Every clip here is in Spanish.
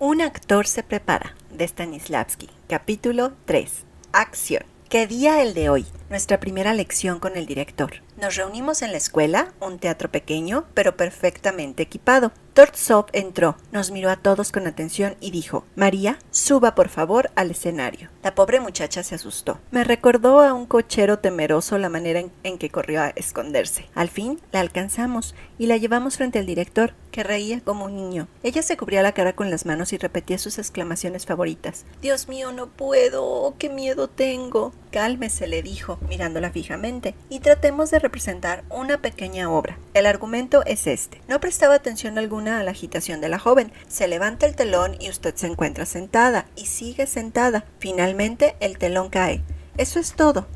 Un actor se prepara, de Stanislavski. Capítulo 3. Acción. ¿Qué día el de hoy? Nuestra primera lección con el director. Nos reunimos en la escuela, un teatro pequeño, pero perfectamente equipado. Tortsov entró, nos miró a todos con atención y dijo: María, suba por favor al escenario. La pobre muchacha se asustó. Me recordó a un cochero temeroso la manera en que corrió a esconderse. Al fin la alcanzamos y la llevamos frente al director, que reía como un niño. Ella se cubría la cara con las manos y repetía sus exclamaciones favoritas. Dios mío, no puedo, qué miedo tengo. Cálmese, le dijo, mirándola fijamente, y tratemos de representar una pequeña obra. El argumento es este. No prestaba atención alguna a la agitación de la joven. Se levanta el telón y usted se encuentra sentada, y sigue sentada. Finalmente, el telón cae. Eso es todo.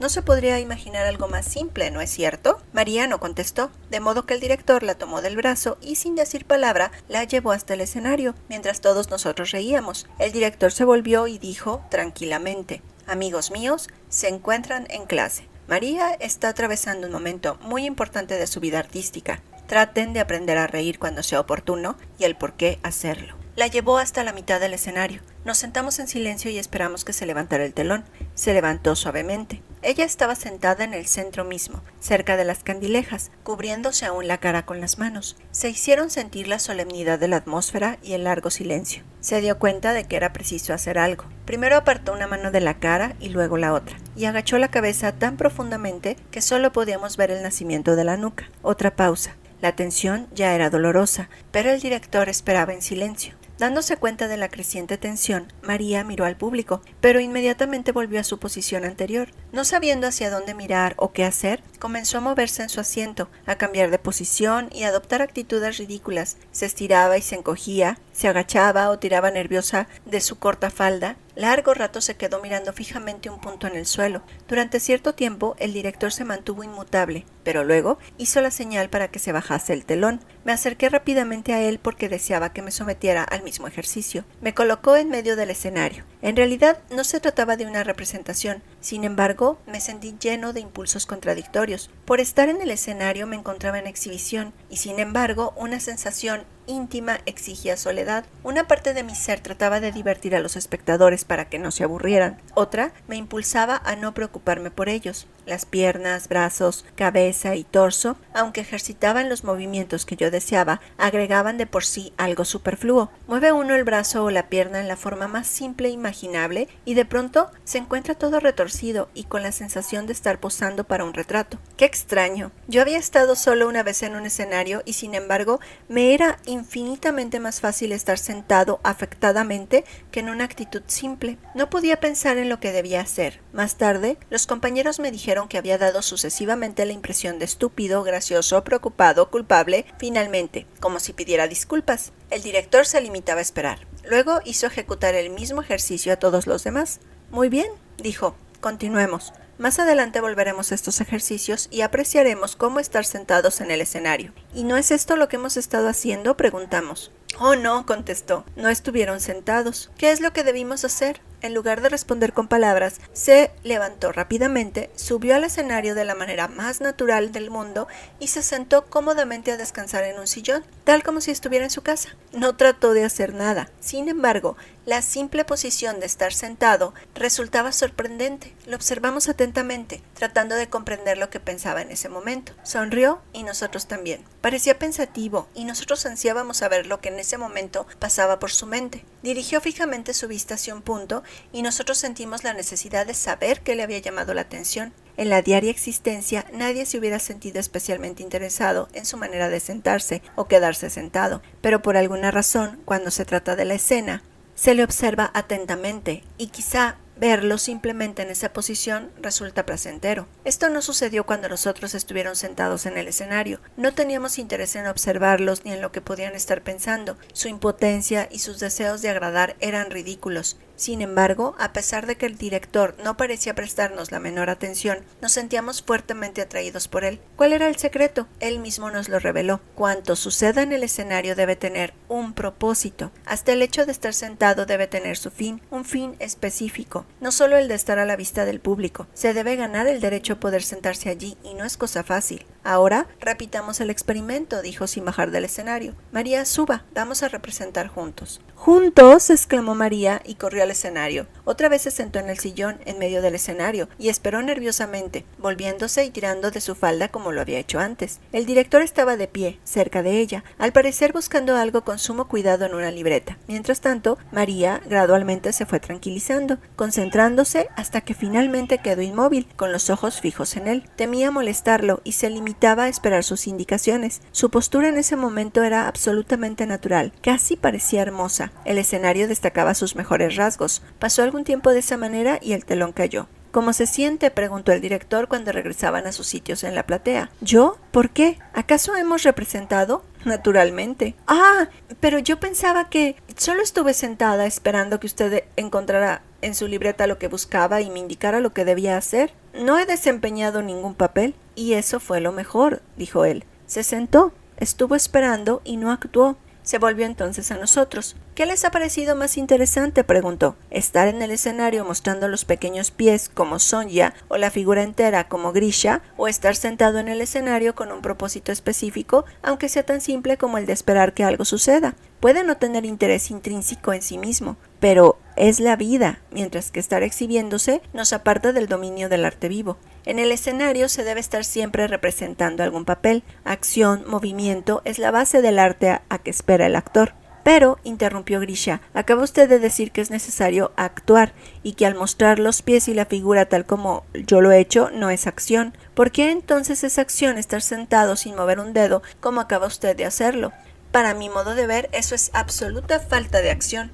No se podría imaginar algo más simple, ¿no es cierto? María no contestó, de modo que el director la tomó del brazo y sin decir palabra la llevó hasta el escenario, mientras todos nosotros reíamos. El director se volvió y dijo tranquilamente: Amigos míos, se encuentran en clase. María está atravesando un momento muy importante de su vida artística. Traten de aprender a reír cuando sea oportuno y el por qué hacerlo. La llevó hasta la mitad del escenario. Nos sentamos en silencio y esperamos que se levantara el telón. Se levantó suavemente. Ella estaba sentada en el centro mismo, cerca de las candilejas, cubriéndose aún la cara con las manos. Se hicieron sentir la solemnidad de la atmósfera y el largo silencio. Se dio cuenta de que era preciso hacer algo. Primero apartó una mano de la cara y luego la otra, y agachó la cabeza tan profundamente que solo podíamos ver el nacimiento de la nuca. Otra pausa. La tensión ya era dolorosa, pero el director esperaba en silencio. Dándose cuenta de la creciente tensión, María miró al público, pero inmediatamente volvió a su posición anterior. No sabiendo hacia dónde mirar o qué hacer, comenzó a moverse en su asiento, a cambiar de posición y a adoptar actitudes ridículas. Se estiraba y se encogía, se agachaba o tiraba nerviosa de su corta falda. Largo rato se quedó mirando fijamente un punto en el suelo. Durante cierto tiempo el director se mantuvo inmutable, pero luego hizo la señal para que se bajase el telón. Me acerqué rápidamente a él porque deseaba que me sometiera al mismo ejercicio. Me colocó en medio del escenario. En realidad no se trataba de una representación. Sin embargo, me sentí lleno de impulsos contradictorios. Por estar en el escenario me encontraba en exhibición y sin embargo una sensación íntima exigía soledad. Una parte de mi ser trataba de divertir a los espectadores para que no se aburrieran. Otra me impulsaba a no preocuparme por ellos. Las piernas, brazos, cabeza y torso, aunque ejercitaban los movimientos que yo deseaba, agregaban de por sí algo superfluo. Mueve uno el brazo o la pierna en la forma más simple e imaginable y de pronto se encuentra todo retorcido y con la sensación de estar posando para un retrato. ¡Qué extraño! Yo había estado solo una vez en un escenario y sin embargo me era infinitamente más fácil estar sentado afectadamente que en una actitud simple. No podía pensar en lo que debía hacer. Más tarde, los compañeros me dijeron que había dado sucesivamente la impresión de estúpido, gracioso, preocupado, culpable, finalmente, como si pidiera disculpas. El director se limitaba a esperar. Luego hizo ejecutar el mismo ejercicio a todos los demás. Muy bien, dijo, continuemos. Más adelante volveremos a estos ejercicios y apreciaremos cómo estar sentados en el escenario. ¿Y no es esto lo que hemos estado haciendo?, preguntamos. Oh, no, contestó. No estuvieron sentados. ¿Qué es lo que debimos hacer? En lugar de responder con palabras, se levantó rápidamente, subió al escenario de la manera más natural del mundo y se sentó cómodamente a descansar en un sillón, tal como si estuviera en su casa. No trató de hacer nada. Sin embargo, la simple posición de estar sentado resultaba sorprendente. Lo observamos atentamente, tratando de comprender lo que pensaba en ese momento. Sonrió y nosotros también. Parecía pensativo y nosotros ansiábamos saber lo que en ese momento pasaba por su mente. Dirigió fijamente su vista hacia un punto y nosotros sentimos la necesidad de saber qué le había llamado la atención. En la diaria existencia nadie se hubiera sentido especialmente interesado en su manera de sentarse o quedarse sentado, pero por alguna razón, cuando se trata de la escena, se le observa atentamente y quizá verlo simplemente en esa posición resulta placentero. Esto no sucedió cuando nosotros estuvieron sentados en el escenario. No teníamos interés en observarlos ni en lo que podían estar pensando. Su impotencia y sus deseos de agradar eran ridículos. Sin embargo, a pesar de que el director no parecía prestarnos la menor atención, nos sentíamos fuertemente atraídos por él. ¿Cuál era el secreto? Él mismo nos lo reveló. Cuanto suceda en el escenario debe tener un propósito. Hasta el hecho de estar sentado debe tener su fin, un fin específico. No solo el de estar a la vista del público. Se debe ganar el derecho a poder sentarse allí y no es cosa fácil. Ahora repitamos el experimento, dijo sin bajar del escenario. María, suba, vamos a representar juntos. ¡Juntos!, exclamó María y corrió al escenario. Otra vez se sentó en el sillón en medio del escenario y esperó nerviosamente, volviéndose y tirando de su falda como lo había hecho antes. El director estaba de pie, cerca de ella, al parecer buscando algo con sumo cuidado en una libreta. Mientras tanto, María gradualmente se fue tranquilizando, concentrándose hasta que finalmente quedó inmóvil, con los ojos fijos en él. Temía molestarlo y se limitaba a esperar sus indicaciones. Su postura en ese momento era absolutamente natural, casi parecía hermosa. El escenario destacaba sus mejores rasgos. Pasó algún tiempo de esa manera y el telón cayó. ¿Cómo se siente?, preguntó el director cuando regresaban a sus sitios en la platea. ¿Yo? ¿Por qué? ¿Acaso hemos representado? Naturalmente. Ah, pero yo pensaba que solo estuve sentada esperando que usted encontrara en su libreta lo que buscaba y me indicara lo que debía hacer. No he desempeñado ningún papel, y eso fue lo mejor, dijo él. Se sentó, estuvo esperando y no actuó. Se volvió entonces a nosotros. ¿Qué les ha parecido más interesante?, preguntó. ¿Estar en el escenario mostrando los pequeños pies como Sonia o la figura entera como Grisha, o estar sentado en el escenario con un propósito específico, aunque sea tan simple como el de esperar que algo suceda? Puede no tener interés intrínseco en sí mismo, pero es la vida, mientras que estar exhibiéndose nos aparta del dominio del arte vivo. En el escenario se debe estar siempre representando algún papel. Acción, movimiento, es la base del arte a que espera el actor. Pero, interrumpió Grisha, acaba usted de decir que es necesario actuar y que al mostrar los pies y la figura tal como yo lo he hecho no es acción. ¿Por qué entonces es acción estar sentado sin mover un dedo como acaba usted de hacerlo? Para mi modo de ver, eso es absoluta falta de acción.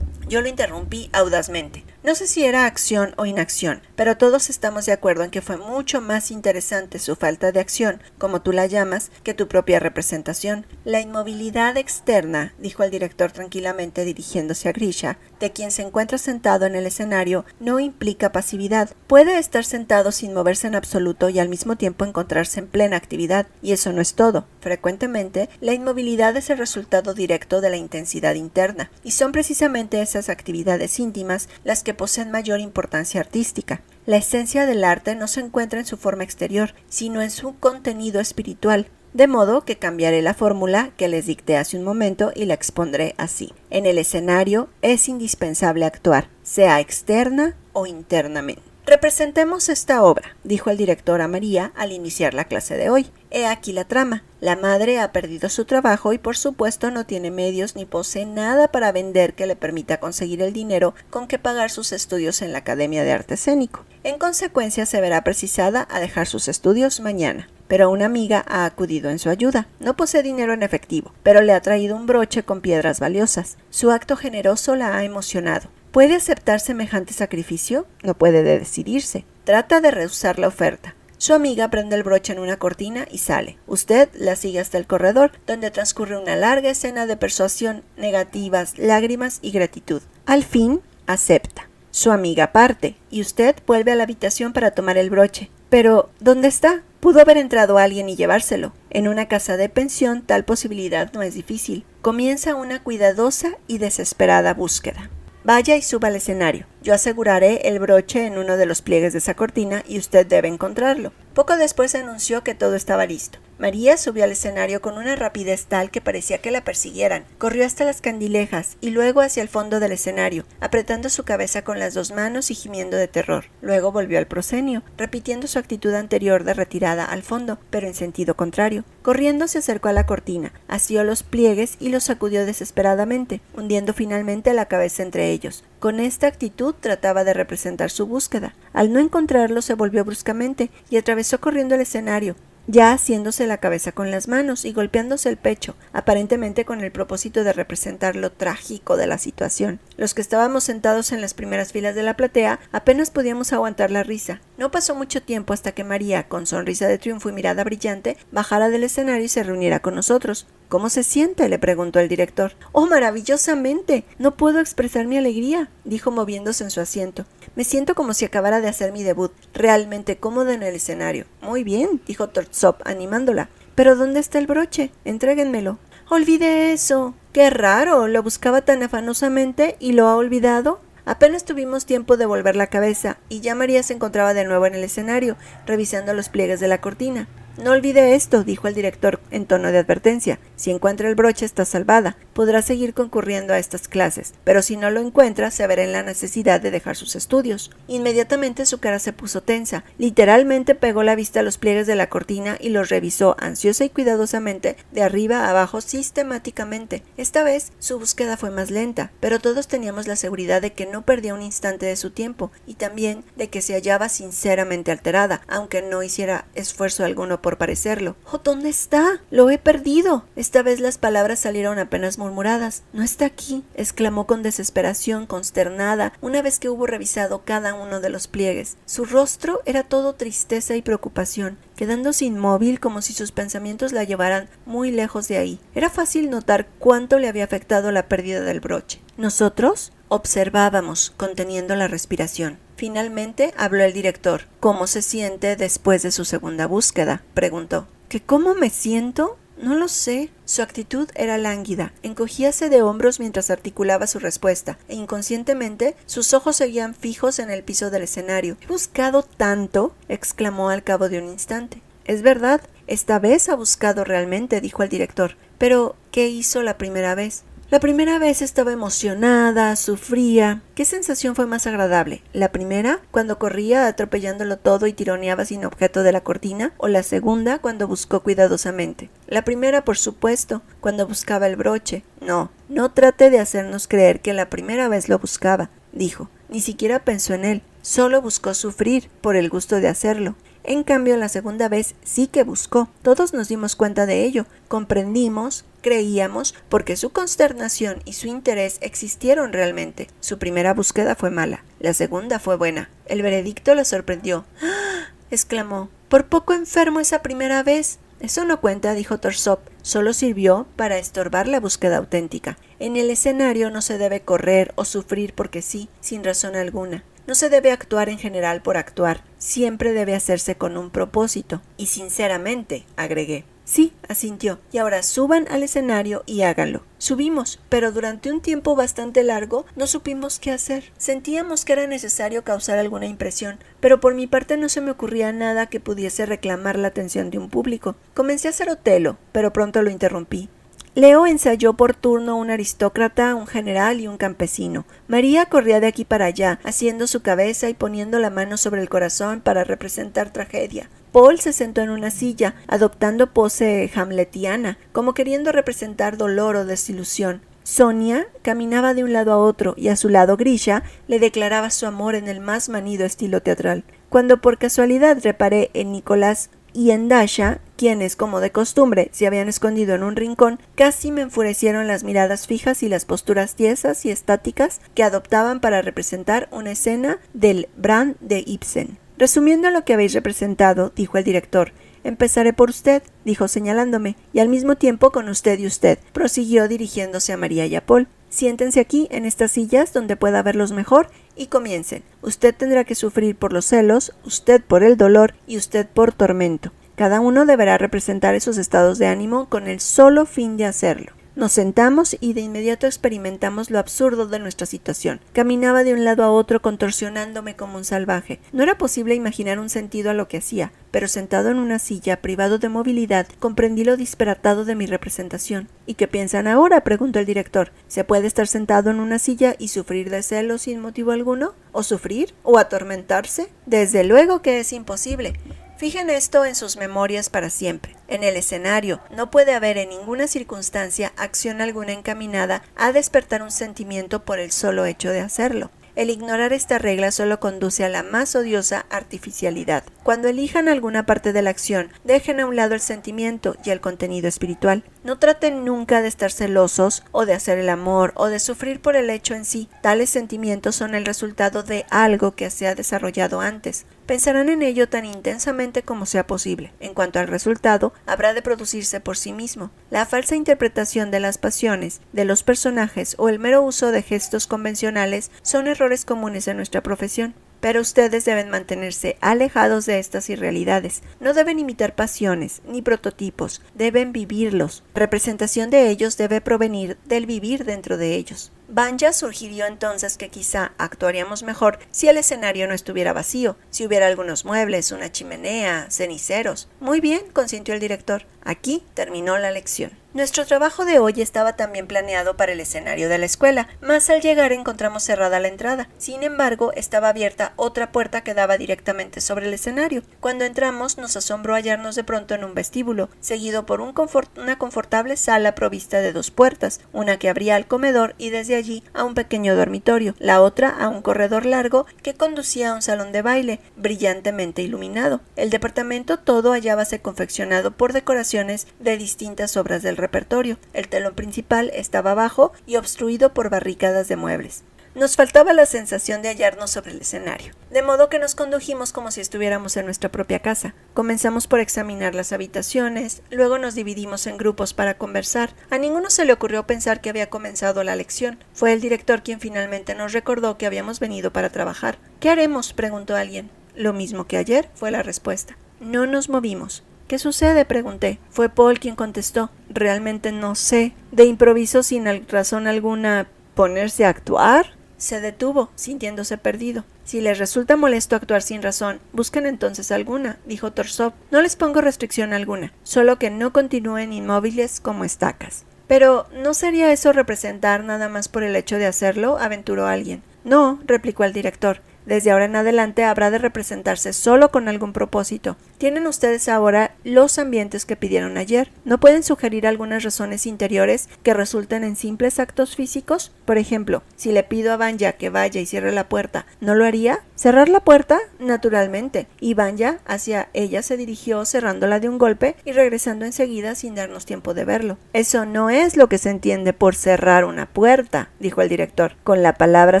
Yo lo interrumpí audazmente. No sé si era acción o inacción, pero todos estamos de acuerdo en que fue mucho más interesante su falta de acción, como tú la llamas, que tu propia representación. La inmovilidad externa, dijo el director tranquilamente dirigiéndose a Grisha, de quien se encuentra sentado en el escenario, no implica pasividad. Puede estar sentado sin moverse en absoluto y al mismo tiempo encontrarse en plena actividad, y eso no es todo. Frecuentemente, la inmovilidad es el resultado directo de la intensidad interna, y son precisamente esas actividades íntimas las que poseen mayor importancia artística. La esencia del arte no se encuentra en su forma exterior, sino en su contenido espiritual. De modo que cambiaré la fórmula que les dicté hace un momento y la expondré así. En el escenario es indispensable actuar, sea externa o internamente. Representemos esta obra, dijo el director a María al iniciar la clase de hoy. He aquí la trama. La madre ha perdido su trabajo y por supuesto no tiene medios ni posee nada para vender que le permita conseguir el dinero con que pagar sus estudios en la Academia de Arte Escénico. En consecuencia se verá precisada a dejar sus estudios mañana. Pero una amiga ha acudido en su ayuda. No posee dinero en efectivo, pero le ha traído un broche con piedras valiosas. Su acto generoso la ha emocionado. ¿Puede aceptar semejante sacrificio? No puede decidirse. Trata de rehusar la oferta. Su amiga prende el broche en una cortina y sale. Usted la sigue hasta el corredor, donde transcurre una larga escena de persuasión, negativas, lágrimas y gratitud. Al fin, acepta. Su amiga parte, y usted vuelve a la habitación para tomar el broche. Pero, ¿dónde está? Pudo haber entrado alguien y llevárselo. En una casa de pensión tal posibilidad no es difícil. Comienza una cuidadosa y desesperada búsqueda. Vaya y suba al escenario. Yo aseguraré el broche en uno de los pliegues de esa cortina y usted debe encontrarlo. Poco después anunció que todo estaba listo. María subió al escenario con una rapidez tal que parecía que la persiguieran. Corrió hasta las candilejas y luego hacia el fondo del escenario, apretando su cabeza con las dos manos y gimiendo de terror. Luego volvió al proscenio, repitiendo su actitud anterior de retirada al fondo, pero en sentido contrario. Corriendo se acercó a la cortina, asió los pliegues y los sacudió desesperadamente, hundiendo finalmente la cabeza entre ellos. Con esta actitud trataba de representar su búsqueda. Al no encontrarlo se volvió bruscamente y atravesó corriendo el escenario, ya haciéndose la cabeza con las manos y golpeándose el pecho, aparentemente con el propósito de representar lo trágico de la situación. Los que estábamos sentados en las primeras filas de la platea apenas podíamos aguantar la risa. No pasó mucho tiempo hasta que María, con sonrisa de triunfo y mirada brillante, bajara del escenario y se reuniera con nosotros. ¿Cómo se siente?, le preguntó el director. ¡Oh, maravillosamente! No puedo expresar mi alegría, dijo moviéndose en su asiento. Me siento como si acabara de hacer mi debut, realmente cómoda en el escenario. Muy bien, dijo Tortsov animándola. ¿Pero dónde está el broche? Entréguenmelo. Olvidé eso. ¡Qué raro! Lo buscaba tan afanosamente y lo ha olvidado. Apenas tuvimos tiempo de volver la cabeza y ya María se encontraba de nuevo en el escenario, revisando los pliegues de la cortina. No olvide esto, dijo el director en tono de advertencia. Si encuentra el broche está salvada. Podrá seguir concurriendo a estas clases, pero si no lo encuentra se verá en la necesidad de dejar sus estudios. Inmediatamente su cara se puso tensa. Literalmente pegó la vista a los pliegues de la cortina y los revisó ansiosa y cuidadosamente de arriba a abajo sistemáticamente. Esta vez su búsqueda fue más lenta, pero todos teníamos la seguridad de que no perdía un instante de su tiempo y también de que se hallaba sinceramente alterada, aunque no hiciera esfuerzo alguno por parecerlo. «Oh, ¿dónde está? Lo he perdido». Esta vez las palabras salieron apenas murmuradas. «No está aquí», exclamó con desesperación, consternada, una vez que hubo revisado cada uno de los pliegues. Su rostro era todo tristeza y preocupación, quedándose inmóvil como si sus pensamientos la llevaran muy lejos de ahí. Era fácil notar cuánto le había afectado la pérdida del broche. Nosotros observábamos, conteniendo la respiración. Finalmente habló el director. «¿Cómo se siente después de su segunda búsqueda?», preguntó. «¿Que cómo me siento? No lo sé». Su actitud era lánguida, encogíase de hombros mientras articulaba su respuesta, e inconscientemente sus ojos seguían fijos en el piso del escenario. «He buscado tanto», exclamó al cabo de un instante. «Es verdad, esta vez ha buscado realmente», dijo el director. «Pero, ¿qué hizo la primera vez?» La primera vez estaba emocionada, sufría. ¿Qué sensación fue más agradable? ¿La primera, cuando corría atropellándolo todo y tironeaba sin objeto de la cortina? ¿O la segunda, cuando buscó cuidadosamente? La primera, por supuesto, cuando buscaba el broche. No trate de hacernos creer que la primera vez lo buscaba, dijo. Ni siquiera pensó en él, solo buscó sufrir por el gusto de hacerlo. En cambio, la segunda vez sí que buscó. Todos nos dimos cuenta de ello, comprendimos, creíamos, porque su consternación y su interés existieron realmente. Su primera búsqueda fue mala, la segunda fue buena. El veredicto la sorprendió. ¡Ah!, exclamó. «Por poco enfermo esa primera vez». «Eso no cuenta», dijo Torsop, «solo sirvió para estorbar la búsqueda auténtica. En el escenario no se debe correr o sufrir porque sí, sin razón alguna. No se debe actuar en general por actuar, siempre debe hacerse con un propósito. Y sinceramente», agregué. «Sí», asintió, «y ahora suban al escenario y háganlo». Subimos, pero durante un tiempo bastante largo no supimos qué hacer. Sentíamos que era necesario causar alguna impresión, pero por mi parte no se me ocurría nada que pudiese reclamar la atención de un público. Comencé a hacer Otelo, pero pronto lo interrumpí. Leo ensayó por turno un aristócrata, un general y un campesino. María corría de aquí para allá, haciendo su cabeza y poniendo la mano sobre el corazón para representar tragedia. Paul se sentó en una silla, adoptando pose hamletiana, como queriendo representar dolor o desilusión. Sonia caminaba de un lado a otro y a su lado Grisha le declaraba su amor en el más manido estilo teatral. Cuando por casualidad reparé en Nicolás y en Dasha, quienes, como de costumbre, se habían escondido en un rincón, casi me enfurecieron las miradas fijas y las posturas tiesas y estáticas que adoptaban para representar una escena del Brand de Ibsen. «Resumiendo lo que habéis representado», dijo el director, «empezaré por usted», dijo señalándome, «y al mismo tiempo con usted y usted», prosiguió dirigiéndose a María y a Paul. «Siéntense aquí, en estas sillas, donde pueda verlos mejor, y comiencen. Usted tendrá que sufrir por los celos, usted por el dolor y usted por tormento. Cada uno deberá representar esos estados de ánimo con el solo fin de hacerlo». Nos sentamos y de inmediato experimentamos lo absurdo de nuestra situación. Caminaba de un lado a otro contorsionándome como un salvaje. No era posible imaginar un sentido a lo que hacía, pero sentado en una silla, privado de movilidad, comprendí lo disparatado de mi representación. «¿Y qué piensan ahora?», preguntó el director. «¿Se puede estar sentado en una silla y sufrir de celos sin motivo alguno? ¿O sufrir? ¿O atormentarse? Desde luego que es imposible». Fijen esto en sus memorias para siempre. En el escenario no puede haber en ninguna circunstancia acción alguna encaminada a despertar un sentimiento por el solo hecho de hacerlo. El ignorar esta regla solo conduce a la más odiosa artificialidad. Cuando elijan alguna parte de la acción, dejen a un lado el sentimiento y el contenido espiritual. No traten nunca de estar celosos, o de hacer el amor, o de sufrir por el hecho en sí. Tales sentimientos son el resultado de algo que se ha desarrollado antes. Pensarán en ello tan intensamente como sea posible. En cuanto al resultado, habrá de producirse por sí mismo. La falsa interpretación de las pasiones, de los personajes o el mero uso de gestos convencionales son errores comunes en nuestra profesión. Pero ustedes deben mantenerse alejados de estas irrealidades. No deben imitar pasiones ni prototipos, deben vivirlos. Representación de ellos debe provenir del vivir dentro de ellos. Vanya sugirió entonces que quizá actuaríamos mejor si el escenario no estuviera vacío, si hubiera algunos muebles, una chimenea, ceniceros. Muy bien, consintió el director. Aquí terminó la lección. Nuestro trabajo de hoy estaba también planeado para el escenario de la escuela, mas al llegar encontramos cerrada la entrada. Sin embargo, estaba abierta otra puerta que daba directamente sobre el escenario. Cuando entramos, nos asombró hallarnos de pronto en un vestíbulo, seguido por una confortable sala provista de dos puertas, una que abría al comedor y desde allí a un pequeño dormitorio, la otra a un corredor largo que conducía a un salón de baile, brillantemente iluminado. El departamento todo hallábase confeccionado por decoraciones de distintas obras del repertorio. El telón principal estaba abajo y obstruido por barricadas de muebles. Nos faltaba la sensación de hallarnos sobre el escenario, de modo que nos condujimos como si estuviéramos en nuestra propia casa. Comenzamos por examinar las habitaciones, luego nos dividimos en grupos para conversar. A ninguno se le ocurrió pensar que había comenzado la lección. Fue el director quien finalmente nos recordó que habíamos venido para trabajar. ¿Qué haremos?, preguntó alguien. Lo mismo que ayer, fue la respuesta. No nos movimos. ¿Qué sucede?, pregunté. Fue Paul quien contestó. Realmente no sé. De improviso, sin razón alguna, ¿ponerse a actuar? Se detuvo, sintiéndose perdido. Si les resulta molesto actuar sin razón, busquen entonces alguna, dijo Torsov. No les pongo restricción alguna, solo que no continúen inmóviles como estacas. Pero, ¿no sería eso representar nada más por el hecho de hacerlo?, aventuró alguien. No, replicó el director. Desde ahora en adelante habrá de representarse solo con algún propósito. Tienen ustedes ahora los ambientes que pidieron ayer. ¿No pueden sugerir algunas razones interiores que resulten en simples actos físicos? Por ejemplo, si le pido a Vanya que vaya y cierre la puerta, ¿no lo haría? ¿Cerrar la puerta? Naturalmente. Y Vanya hacia ella se dirigió cerrándola de un golpe y regresando enseguida sin darnos tiempo de verlo. Eso no es lo que se entiende por cerrar una puerta, dijo el director. Con la palabra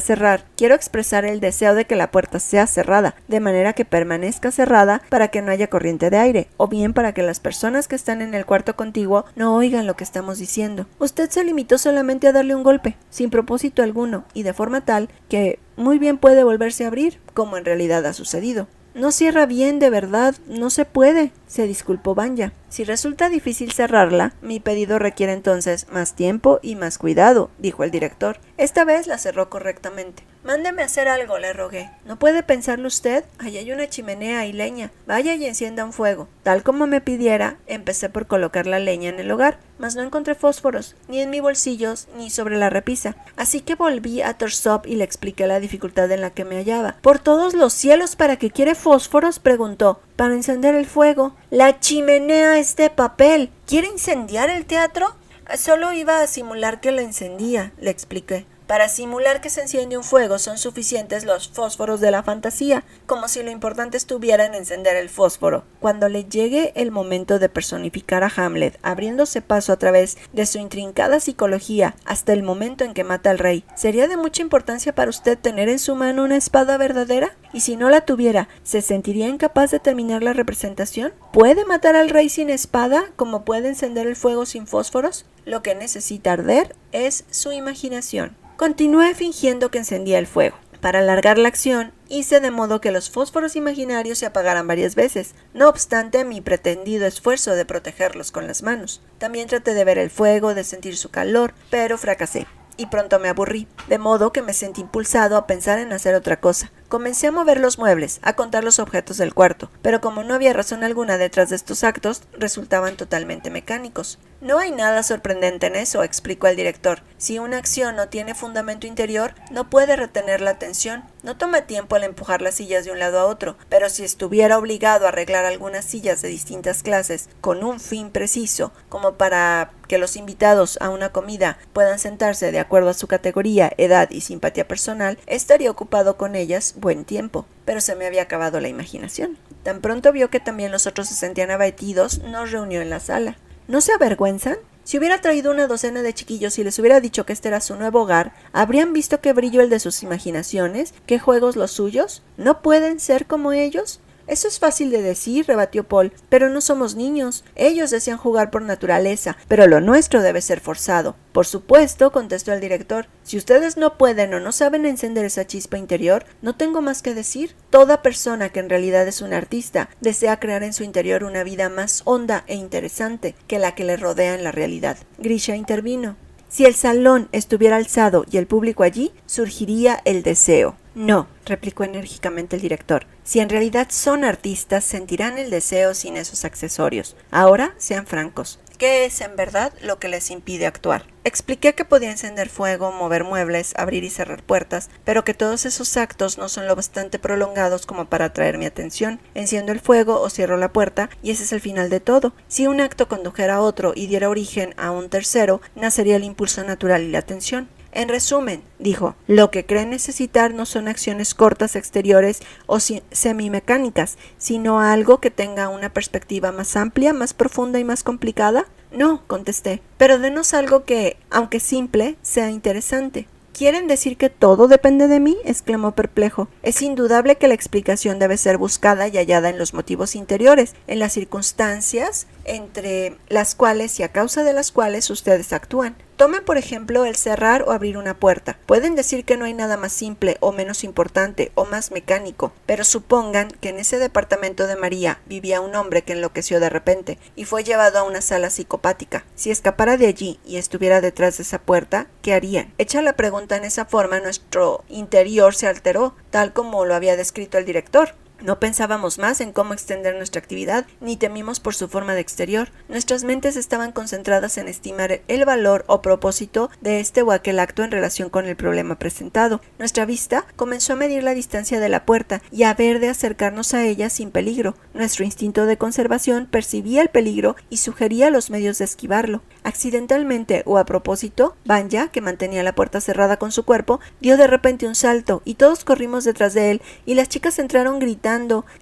cerrar, quiero expresar el deseo de que la puerta sea cerrada, de manera que permanezca cerrada para que no haya corriente de aire, o bien para que las personas que están en el cuarto contiguo no oigan lo que estamos diciendo. Usted se limitó solamente a darle un golpe, sin propósito alguno, y de forma tal que muy bien puede volverse a abrir, como en realidad ha sucedido. No cierra bien, de verdad, no se puede, se disculpó Vanya. Si resulta difícil cerrarla, mi pedido requiere entonces más tiempo y más cuidado, dijo el director. Esta vez la cerró correctamente. Mándeme a hacer algo, le rogué. ¿No puede pensarlo usted? Allí hay una chimenea y leña. Vaya y encienda un fuego. Tal como me pidiera, empecé por colocar la leña en el hogar, mas no encontré fósforos, ni en mis bolsillos, ni sobre la repisa. Así que volví a Torsov y le expliqué la dificultad en la que me hallaba. ¿Por todos los cielos, para qué quiere fósforos?, preguntó. Para encender el fuego. La chimenea es de papel. ¿Quiere incendiar el teatro? Solo iba a simular que lo encendía, le expliqué. Para simular que se enciende un fuego son suficientes los fósforos de la fantasía, como si lo importante estuviera en encender el fósforo. Cuando le llegue el momento de personificar a Hamlet, abriéndose paso a través de su intrincada psicología hasta el momento en que mata al rey, ¿sería de mucha importancia para usted tener en su mano una espada verdadera? Y si no la tuviera, ¿se sentiría incapaz de terminar la representación? ¿Puede matar al rey sin espada, como puede encender el fuego sin fósforos? Lo que necesita arder es su imaginación. Continué fingiendo que encendía el fuego. Para alargar la acción, hice de modo que los fósforos imaginarios se apagaran varias veces, no obstante mi pretendido esfuerzo de protegerlos con las manos. También traté de ver el fuego, de sentir su calor, pero fracasé. Y pronto me aburrí, de modo que me sentí impulsado a pensar en hacer otra cosa. Comencé a mover los muebles, a contar los objetos del cuarto, pero como no había razón alguna detrás de estos actos, resultaban totalmente mecánicos. No hay nada sorprendente en eso, explicó el director. Si una acción no tiene fundamento interior, no puede retener la atención. No toma tiempo al empujar las sillas de un lado a otro, pero si estuviera obligado a arreglar algunas sillas de distintas clases con un fin preciso, como para que los invitados a una comida puedan sentarse de acuerdo a su categoría, edad y simpatía personal, estaría ocupado con ellas buen tiempo. Pero se me había acabado la imaginación. Tan pronto vio que también los otros se sentían abatidos, nos reunió en la sala. ¿No se avergüenzan? Si hubiera traído una docena de chiquillos y les hubiera dicho que este era su nuevo hogar, ¿habrían visto qué brillo el de sus imaginaciones? ¿Qué juegos los suyos? ¿No pueden ser como ellos? Eso es fácil de decir, rebatió Paul, pero no somos niños. Ellos desean jugar por naturaleza, pero lo nuestro debe ser forzado. Por supuesto, contestó el director. Si ustedes no pueden o no saben encender esa chispa interior, no tengo más que decir. Toda persona que en realidad es un artista desea crear en su interior una vida más honda e interesante que la que le rodea en la realidad. Grisha intervino. Si el salón estuviera alzado y el público allí, surgiría el deseo. No, replicó enérgicamente el director. Si en realidad son artistas, sentirán el deseo sin esos accesorios. Ahora, sean francos. ¿Qué es en verdad lo que les impide actuar? Expliqué que podía encender fuego, mover muebles, abrir y cerrar puertas, pero que todos esos actos no son lo bastante prolongados como para atraer mi atención. Enciendo el fuego o cierro la puerta y ese es el final de todo. Si un acto condujera a otro y diera origen a un tercero, nacería el impulso natural y la atención. En resumen, dijo, lo que creen necesitar no son acciones cortas exteriores o semimecánicas, sino algo que tenga una perspectiva más amplia, más profunda y más complicada. No, contesté, pero denos algo que, aunque simple, sea interesante. ¿Quieren decir que todo depende de mí?, exclamó perplejo. Es indudable que la explicación debe ser buscada y hallada en los motivos interiores, en las circunstancias entre las cuales y a causa de las cuales ustedes actúan. Tomen, por ejemplo, el cerrar o abrir una puerta. Pueden decir que no hay nada más simple o menos importante o más mecánico, pero supongan que en ese departamento de María vivía un hombre que enloqueció de repente y fue llevado a una sala psicopática. Si escapara de allí y estuviera detrás de esa puerta, ¿qué harían? Hecha la pregunta en esa forma, nuestro interior se alteró, tal como lo había descrito el director. No pensábamos más en cómo extender nuestra actividad, ni temimos por su forma de exterior. Nuestras mentes estaban concentradas en estimar el valor o propósito de este o aquel acto en relación con el problema presentado. Nuestra vista comenzó a medir la distancia de la puerta y a ver de acercarnos a ella sin peligro. Nuestro instinto de conservación percibía el peligro y sugería los medios de esquivarlo. Accidentalmente o a propósito, Vanya, que mantenía la puerta cerrada con su cuerpo, dio de repente un salto y todos corrimos detrás de él y las chicas entraron gritando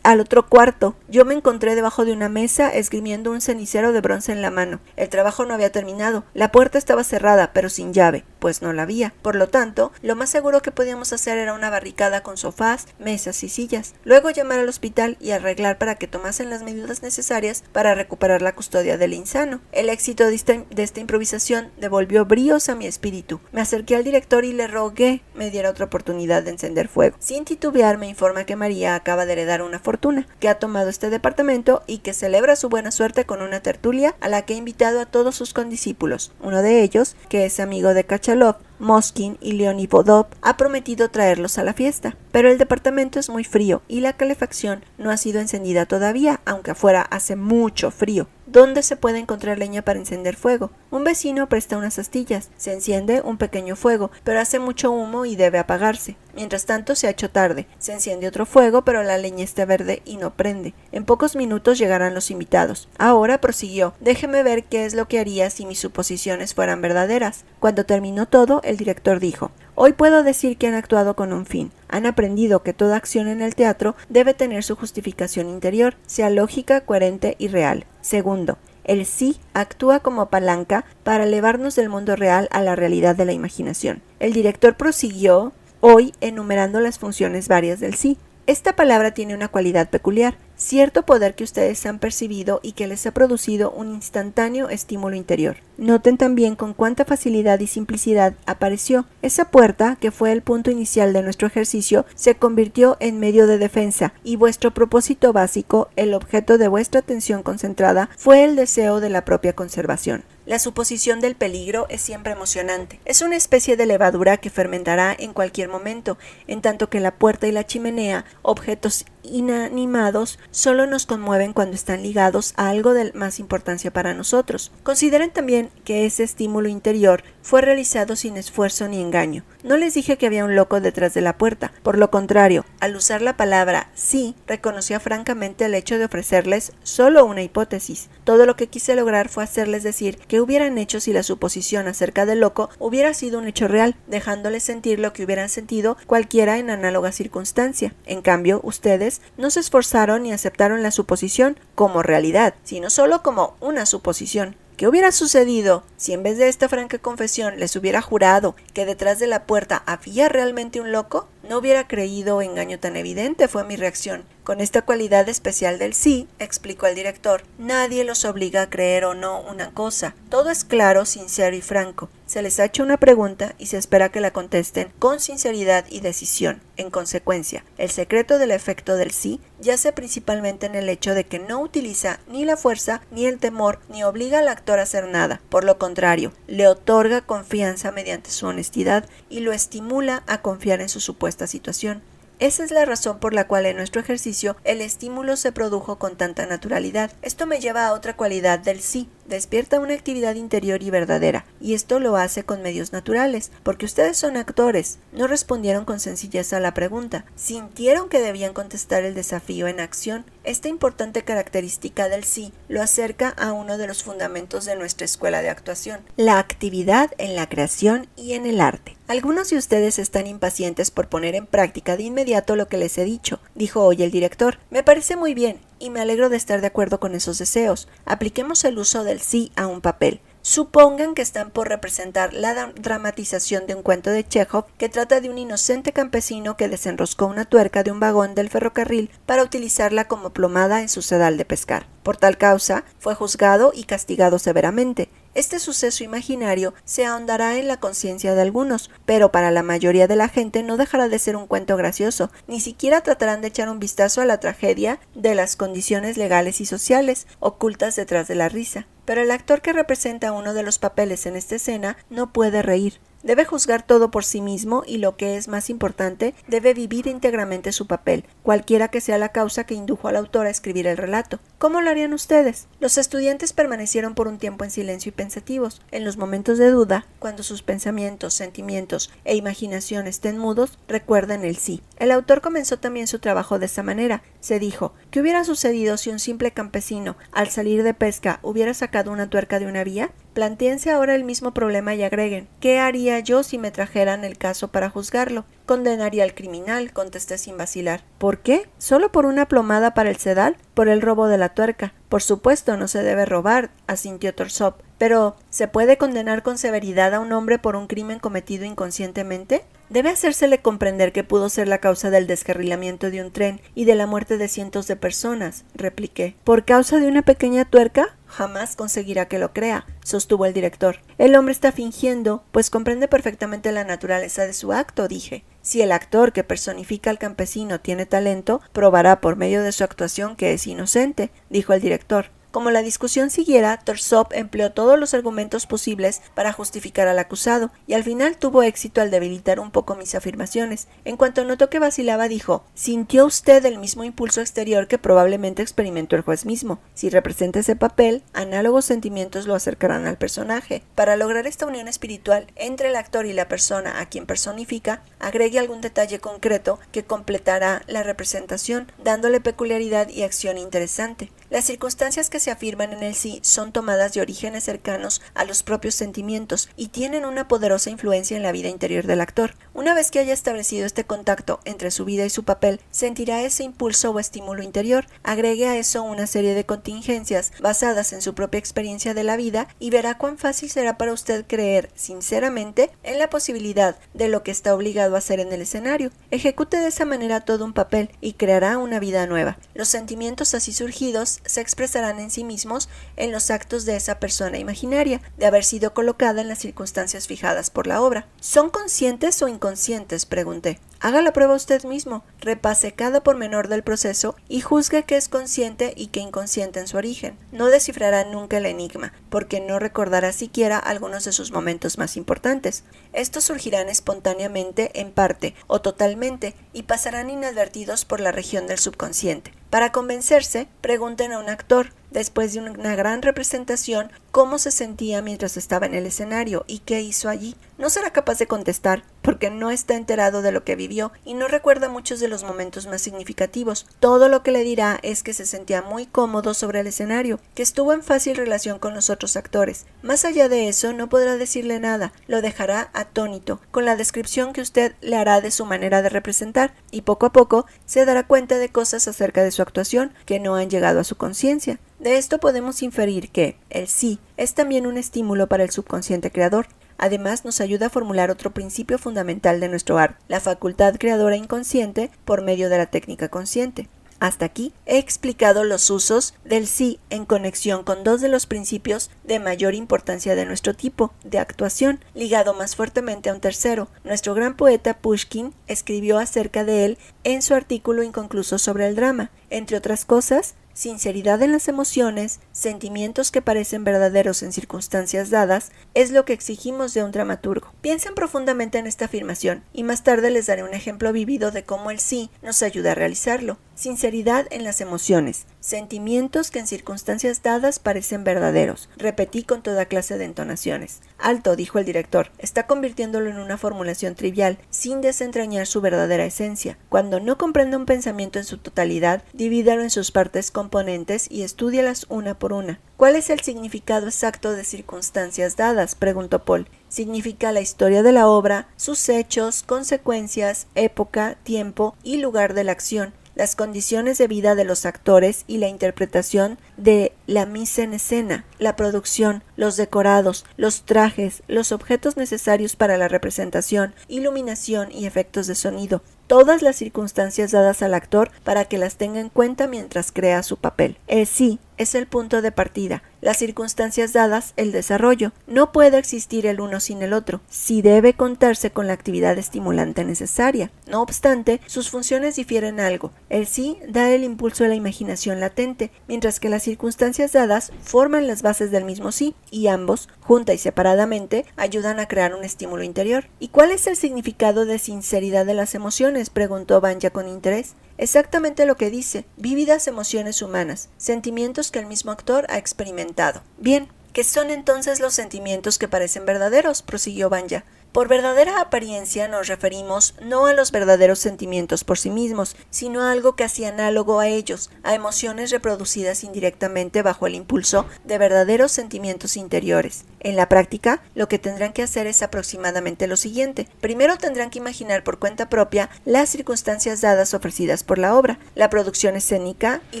al otro cuarto. Yo me encontré debajo de una mesa esgrimiendo un cenicero de bronce en la mano. El trabajo no había terminado. La puerta estaba cerrada, pero sin llave, pues no la había. Por lo tanto, lo más seguro que podíamos hacer era una barricada con sofás, mesas y sillas. Luego llamar al hospital y arreglar para que tomasen las medidas necesarias para recuperar la custodia del insano. El éxito de esta improvisación devolvió bríos a mi espíritu. Me acerqué al director y le rogué me diera otra oportunidad de encender fuego. Sin titubear me informa que María acaba de heredar una fortuna, que ha tomado este departamento y que celebra su buena suerte con una tertulia a la que ha invitado a todos sus condiscípulos. Uno de ellos, que es amigo de Kachalov, Moskin y Leonid Vodov, ha prometido traerlos a la fiesta. Pero el departamento es muy frío y la calefacción no ha sido encendida todavía, aunque afuera hace mucho frío. ¿Dónde se puede encontrar leña para encender fuego? Un vecino presta unas astillas. Se enciende un pequeño fuego, pero hace mucho humo y debe apagarse. Mientras tanto se ha hecho tarde. Se enciende otro fuego, pero la leña está verde y no prende. En pocos minutos llegarán los invitados. Ahora, prosiguió, déjeme ver qué es lo que haría si mis suposiciones fueran verdaderas. Cuando terminó todo, el director dijo: hoy puedo decir que han actuado con un fin. Han aprendido que toda acción en el teatro debe tener su justificación interior, sea lógica, coherente y real. Segundo, el sí actúa como palanca para elevarnos del mundo real a la realidad de la imaginación. El director prosiguió hoy enumerando las funciones varias del sí. Esta palabra tiene una cualidad peculiar, cierto poder que ustedes han percibido y que les ha producido un instantáneo estímulo interior. Noten también con cuánta facilidad y simplicidad apareció. Esa puerta, que fue el punto inicial de nuestro ejercicio, se convirtió en medio de defensa, y vuestro propósito básico, el objeto de vuestra atención concentrada, fue el deseo de la propia conservación. La suposición del peligro es siempre emocionante. Es una especie de levadura que fermentará en cualquier momento, en tanto que la puerta y la chimenea, objetos inanimados, solo nos conmueven cuando están ligados a algo de más importancia para nosotros. Consideren también que ese estímulo interior fue realizado sin esfuerzo ni engaño. No les dije que había un loco detrás de la puerta. Por lo contrario, al usar la palabra sí, reconocía francamente el hecho de ofrecerles solo una hipótesis. Todo lo que quise lograr fue hacerles decir qué hubieran hecho si la suposición acerca del loco hubiera sido un hecho real, dejándoles sentir lo que hubieran sentido cualquiera en análoga circunstancia. En cambio, ustedes no se esforzaron ni aceptaron la suposición como realidad, sino solo como una suposición. ¿Qué hubiera sucedido si en vez de esta franca confesión les hubiera jurado que detrás de la puerta había realmente un loco? No hubiera creído engaño tan evidente, fue mi reacción. Con esta cualidad especial del sí, explicó el director, nadie los obliga a creer o no una cosa. Todo es claro, sincero y franco. Se les ha hecho una pregunta y se espera que la contesten con sinceridad y decisión. En consecuencia, el secreto del efecto del sí yace principalmente en el hecho de que no utiliza ni la fuerza, ni el temor, ni obliga al actor a hacer nada. Por lo contrario, le otorga confianza mediante su honestidad y lo estimula a confiar en su supuesta situación. Esa es la razón por la cual en nuestro ejercicio el estímulo se produjo con tanta naturalidad. Esto me lleva a otra cualidad del sí. Despierta una actividad interior y verdadera, y esto lo hace con medios naturales, porque ustedes son actores. No respondieron con sencillez a la pregunta, sintieron que debían contestar el desafío en acción. Esta importante característica del sí lo acerca a uno de los fundamentos de nuestra escuela de actuación, la actividad en la creación y en el arte. Algunos de ustedes están impacientes por poner en práctica de inmediato lo que les he dicho, dijo hoy el director. Me parece muy bien, y me alegro de estar de acuerdo con esos deseos. Apliquemos el uso del sí a un papel. Supongan que están por representar la dramatización de un cuento de Chekhov que trata de un inocente campesino que desenroscó una tuerca de un vagón del ferrocarril para utilizarla como plomada en su sedal de pescar. Por tal causa, fue juzgado y castigado severamente. Este suceso imaginario se ahondará en la conciencia de algunos, pero para la mayoría de la gente no dejará de ser un cuento gracioso, ni siquiera tratarán de echar un vistazo a la tragedia de las condiciones legales y sociales ocultas detrás de la risa. Pero el actor que representa uno de los papeles en esta escena no puede reír. Debe juzgar todo por sí mismo y, lo que es más importante, debe vivir íntegramente su papel, cualquiera que sea la causa que indujo al autor a escribir el relato. ¿Cómo lo harían ustedes? Los estudiantes permanecieron por un tiempo en silencio y pensativos. En los momentos de duda, cuando sus pensamientos, sentimientos e imaginación estén mudos, recuerden el sí. El autor comenzó también su trabajo de esa manera. Se dijo, ¿qué hubiera sucedido si un simple campesino, al salir de pesca, hubiera sacado una tuerca de una vía? Plantéense ahora el mismo problema y agreguen, ¿qué haría yo si me trajeran el caso para juzgarlo? Condenaría al criminal, contesté sin vacilar. ¿Por qué? ¿Solo por una plomada para el sedal? Por el robo de la tuerca. Por supuesto, no se debe robar, asintió Torsov. Pero, ¿se puede condenar con severidad a un hombre por un crimen cometido inconscientemente? Debe hacérsele comprender que pudo ser la causa del descarrilamiento de un tren y de la muerte de cientos de personas, repliqué. ¿Por causa de una pequeña tuerca? Jamás conseguirá que lo crea, sostuvo el director. El hombre está fingiendo, pues comprende perfectamente la naturaleza de su acto, dije. Si el actor que personifica al campesino tiene talento, probará por medio de su actuación que es inocente, dijo el director. Como la discusión siguiera, Torsov empleó todos los argumentos posibles para justificar al acusado, y al final tuvo éxito al debilitar un poco mis afirmaciones. En cuanto notó que vacilaba, dijo, ¿sintió usted el mismo impulso exterior que probablemente experimentó el juez mismo? Si representa ese papel, análogos sentimientos lo acercarán al personaje. Para lograr esta unión espiritual entre el actor y la persona a quien personifica, agregue algún detalle concreto que completará la representación, dándole peculiaridad y acción interesante. Las circunstancias que se afirman en el sí son tomadas de orígenes cercanos a los propios sentimientos y tienen una poderosa influencia en la vida interior del actor. Una vez que haya establecido este contacto entre su vida y su papel, sentirá ese impulso o estímulo interior. Agregue a eso una serie de contingencias basadas en su propia experiencia de la vida y verá cuán fácil será para usted creer sinceramente en la posibilidad de lo que está obligado a hacer en el escenario. Ejecute de esa manera todo un papel y creará una vida nueva. Los sentimientos así surgidos se expresarán en sí mismos en los actos de esa persona imaginaria, de haber sido colocada en las circunstancias fijadas por la obra. ¿Son conscientes o inconscientes?, pregunté. Haga la prueba usted mismo, repase cada pormenor del proceso y juzgue qué es consciente y qué inconsciente en su origen. No descifrará nunca el enigma, porque no recordará siquiera algunos de sus momentos más importantes. Estos surgirán espontáneamente, en parte o totalmente, y pasarán inadvertidos por la región del subconsciente. Para convencerse, pregunten a un actor, después de una gran representación, cómo se sentía mientras estaba en el escenario y qué hizo allí. No será capaz de contestar, porque no está enterado de lo que vivió y no recuerda muchos de los momentos más significativos. Todo lo que le dirá es que se sentía muy cómodo sobre el escenario, que estuvo en fácil relación con los otros actores. Más allá de eso, no podrá decirle nada, lo dejará atónito, con la descripción que usted le hará de su manera de representar, y poco a poco se dará cuenta de cosas acerca de su actuación que no han llegado a su conciencia. De esto podemos inferir que el sí es también un estímulo para el subconsciente creador. Además, nos ayuda a formular otro principio fundamental de nuestro arte, la facultad creadora inconsciente por medio de la técnica consciente. Hasta aquí he explicado los usos del sí en conexión con dos de los principios de mayor importancia de nuestro tipo de actuación, ligado más fuertemente a un tercero. Nuestro gran poeta Pushkin escribió acerca de él en su artículo inconcluso sobre el drama. Entre otras cosas, sinceridad en las emociones, sentimientos que parecen verdaderos en circunstancias dadas, es lo que exigimos de un dramaturgo. Piensen profundamente en esta afirmación y más tarde les daré un ejemplo vivido de cómo el sí nos ayuda a realizarlo. Sinceridad en las emociones, sentimientos que en circunstancias dadas parecen verdaderos. Repetí con toda clase de entonaciones. Alto, dijo el director, está convirtiéndolo en una formulación trivial, sin desentrañar su verdadera esencia. Cuando no comprenda un pensamiento en su totalidad, divídalo en sus partes componentes y estúdialas una por una. ¿Cuál es el significado exacto de circunstancias dadas?, preguntó Paul. Significa la historia de la obra, sus hechos, consecuencias, época, tiempo y lugar de la acción, las condiciones de vida de los actores y la interpretación de la mise en escena, la producción, los decorados, los trajes, los objetos necesarios para la representación, iluminación y efectos de sonido. Todas las circunstancias dadas al actor para que las tenga en cuenta mientras crea su papel. El sí es el punto de partida, las circunstancias dadas, el desarrollo. No puede existir el uno sin el otro. Sí debe contarse con la actividad estimulante necesaria. No obstante, sus funciones difieren algo. El sí da el impulso a la imaginación latente, mientras que las circunstancias dadas forman las bases del mismo sí, y ambos, junta y separadamente, ayudan a crear un estímulo interior. ¿Y cuál es el significado de sinceridad de las emociones?, preguntó Vanya con interés. Exactamente lo que dice, vívidas emociones humanas, sentimientos que el mismo actor ha experimentado. Bien, ¿qué son entonces los sentimientos que parecen verdaderos?, prosiguió Vanya. Por verdadera apariencia nos referimos no a los verdaderos sentimientos por sí mismos, sino a algo casi análogo a ellos, a emociones reproducidas indirectamente bajo el impulso de verdaderos sentimientos interiores. En la práctica, lo que tendrán que hacer es aproximadamente lo siguiente. Primero tendrán que imaginar por cuenta propia las circunstancias dadas ofrecidas por la obra, la producción escénica y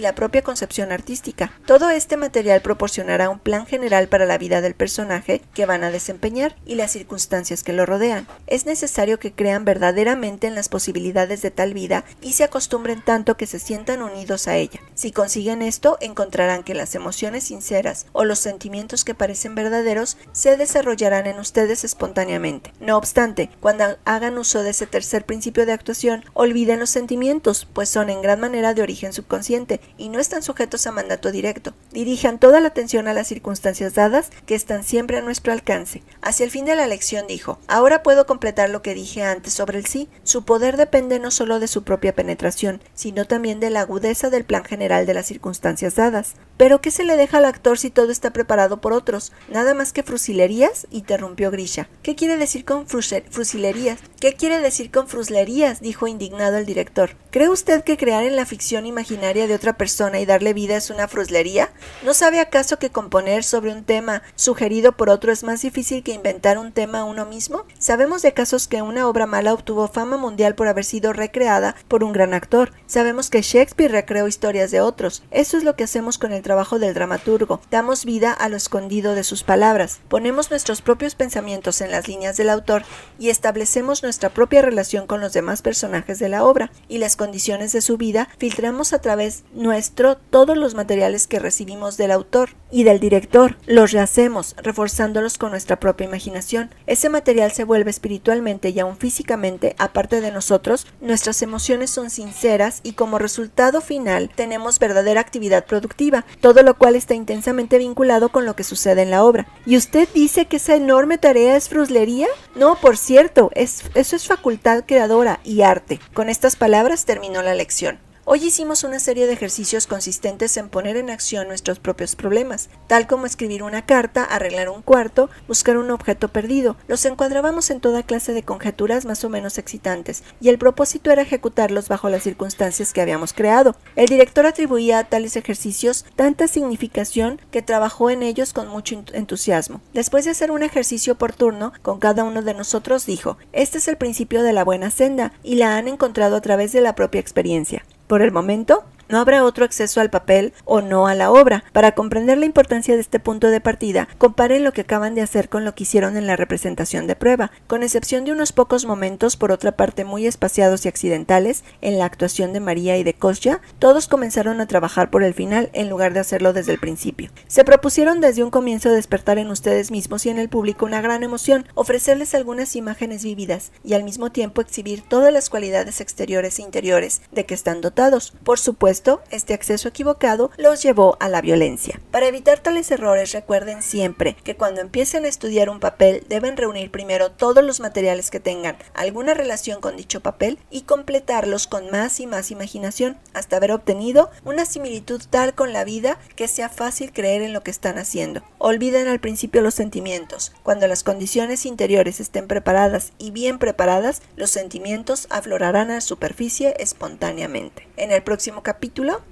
la propia concepción artística. Todo este material proporcionará un plan general para la vida del personaje que van a desempeñar y las circunstancias que lo rodean. Es necesario que crean verdaderamente en las posibilidades de tal vida y se acostumbren tanto que se sientan unidos a ella. Si consiguen esto, encontrarán que las emociones sinceras o los sentimientos que parecen verdaderos se desarrollarán en ustedes espontáneamente. No obstante, cuando hagan uso de ese tercer principio de actuación, olviden los sentimientos, pues son en gran manera de origen subconsciente y no están sujetos a mandato directo. Dirijan toda la atención a las circunstancias dadas que están siempre a nuestro alcance. Hacia el fin de la lección dijo: ahora puedo completar lo que dije antes sobre el sí. Su poder depende no solo de su propia penetración, sino también de la agudeza del plan general de las circunstancias dadas. ¿Pero qué se le deja al actor si todo está preparado por otros? ¿Nada más que frusilerías?, interrumpió Grisha. ¿Qué quiere decir con frusilerías? ¿Qué quiere decir con fruslerías?, dijo indignado el director. ¿Cree usted que crear en la ficción imaginaria de otra persona y darle vida es una fruslería? ¿No sabe acaso que componer sobre un tema sugerido por otro es más difícil que inventar un tema uno mismo? Sabemos de casos que una obra mala obtuvo fama mundial por haber sido recreada por un gran actor. Sabemos que Shakespeare recreó historias de otros. Eso es lo que hacemos con el trabajo del dramaturgo. Damos vida a lo escondido de sus palabras. Ponemos nuestros propios pensamientos en las líneas del autor y establecemos nuestra propia relación con los demás personajes de la obra y las condiciones de su vida. Filtramos a través nuestro todos los materiales que recibimos del autor y del director. Los rehacemos, reforzándolos con nuestra propia imaginación. Ese material se vuelve espiritualmente y aún físicamente aparte de nosotros. Nuestras emociones son sinceras y como resultado final tenemos verdadera actividad productiva, todo lo cual está intensamente vinculado con lo que sucede en la obra. ¿Y usted dice que esa enorme tarea es fruslería? No, por cierto, eso es facultad creadora y arte. Con estas palabras terminó la lección. Hoy hicimos una serie de ejercicios consistentes en poner en acción nuestros propios problemas, tal como escribir una carta, arreglar un cuarto, buscar un objeto perdido. Los encuadrábamos en toda clase de conjeturas más o menos excitantes, y el propósito era ejecutarlos bajo las circunstancias que habíamos creado. El director atribuía a tales ejercicios tanta significación que trabajó en ellos con mucho entusiasmo. Después de hacer un ejercicio por turno con cada uno de nosotros, dijo: este es el principio de la buena senda, y la han encontrado a través de la propia experiencia. Por el momento, No habrá otro acceso al papel o no a la obra. Para comprender la importancia de este punto de partida, comparen lo que acaban de hacer con lo que hicieron en la representación de prueba. Con excepción de unos pocos momentos, por otra parte muy espaciados y accidentales, en la actuación de María y de Kostya, todos comenzaron a trabajar por el final en lugar de hacerlo desde el principio. Se propusieron desde un comienzo despertar en ustedes mismos y en el público una gran emoción, ofrecerles algunas imágenes vívidas y al mismo tiempo exhibir todas las cualidades exteriores e interiores de que están dotados. Por supuesto, este acceso equivocado los llevó a la violencia. Para evitar tales errores, recuerden siempre que cuando empiecen a estudiar un papel deben reunir primero todos los materiales que tengan alguna relación con dicho papel y completarlos con más y más imaginación hasta haber obtenido una similitud tal con la vida que sea fácil creer en lo que están haciendo. Olviden al principio los sentimientos. Cuando las condiciones interiores estén preparadas y bien preparadas, los sentimientos aflorarán a la superficie espontáneamente. En el próximo capítulo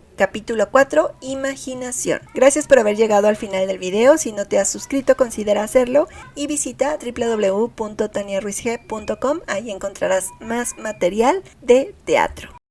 4, imaginación. Gracias por haber llegado al final del video. Si no te has suscrito, considera hacerlo y visita www.taniaruizg.com. Ahí encontrarás más material de teatro.